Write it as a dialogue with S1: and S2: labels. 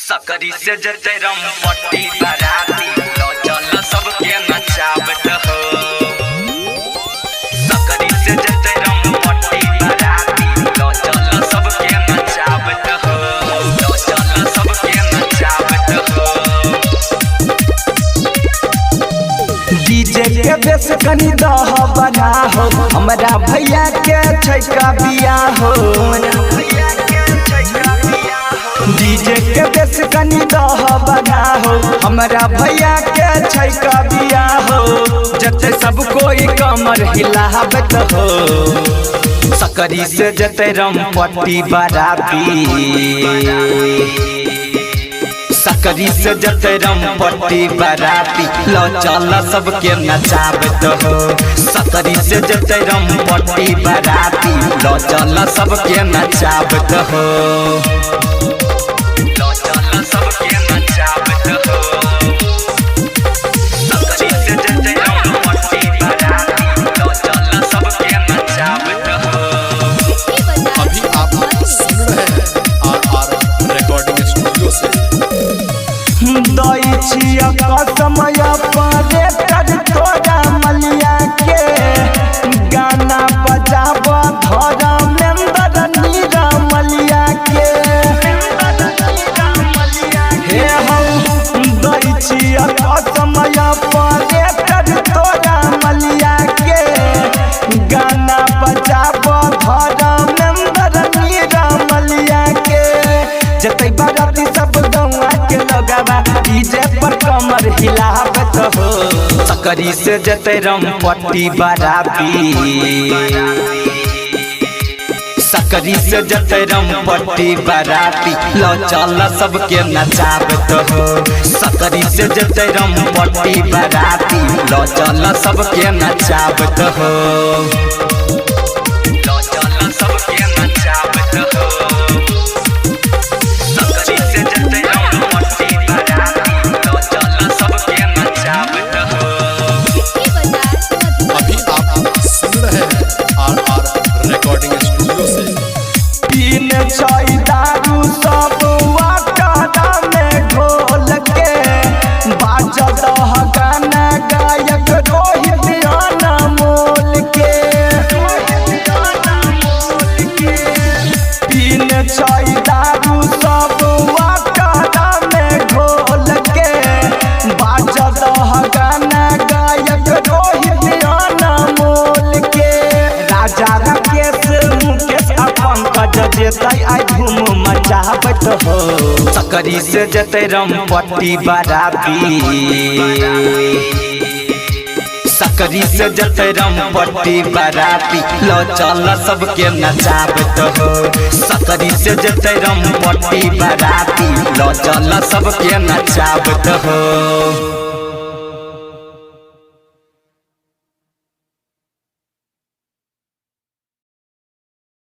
S1: सकरी से जते रम पट्टी बराती लो चल सबके नचावत हो। सकरी से जते रम पट्टी बराती लो चल सबके नचावत हो। लो चल सबके नचावत हो।
S2: डीजे के बेस कनी दह बना हो, हमरा भैया के छैका बिया हो। डीजे के बेस कनी दह बना हो, हमरा भैया के छैका बिया हो। जते सब कोई कमर हिलावत हो। सकरी से जते रम पट्टी बराती, सकरी से जते रम पट्टी बराती लो चल सबके नचावत हो। सकरी से जते रम पट्टी बराती लो चल सबके नचावत हो।
S1: लो चल सबके नचावत हो। सकरी से जते रम पट्टी बराती लो चल सबके नचावत हो।
S3: अभी आप सुन रहे हैं आर रिकॉर्डिंग स्टूडियो से।
S2: दई छिया समय परे कर तोरा मलिया के गाना बजाब धर्मेंद्र नीरा मलिया के। हे हम दई छिया समय परे कर तोरा मलिया के गाना बजाब धर्मेंद्र नीरा मलिया के। जतई बाराती सब गौआ के लगावा डीजे पर कमर हिलावत हो। सकरी से जते रम पट्टी बराती, सकरी से जते रम पट्टी बराती लो चल सबके नचावत हो। सकरी से जते रम पट्टी बराती लो चल सबके नचावत हो।
S1: लो चल सबके नचावत हो। सकरी से जते रम पट्टी बराती लो चल सबके नचावत हो।
S3: अभी आप सुन रहे हैं आर रिकॉर्डिंग स्टूडियो से।
S2: पीन चाय दारू सब वाटा में ढोल के बाजत गाना गायक रोहित अनमोल के। पीन चाय दारू सब वाटा में ढोल के बाजत गाना गायक रोहित अनमोल के। राजा राकेश मुकेश पंकज जेतै आई धूम मचावत हो। सकरी से जते रम पट्टी बराती, सकरी से जते रम पट्टी बराती लो चल सबके नचावत हो। सकरी से जते रम पट्टी बराती लो चल सबके नचावत हो।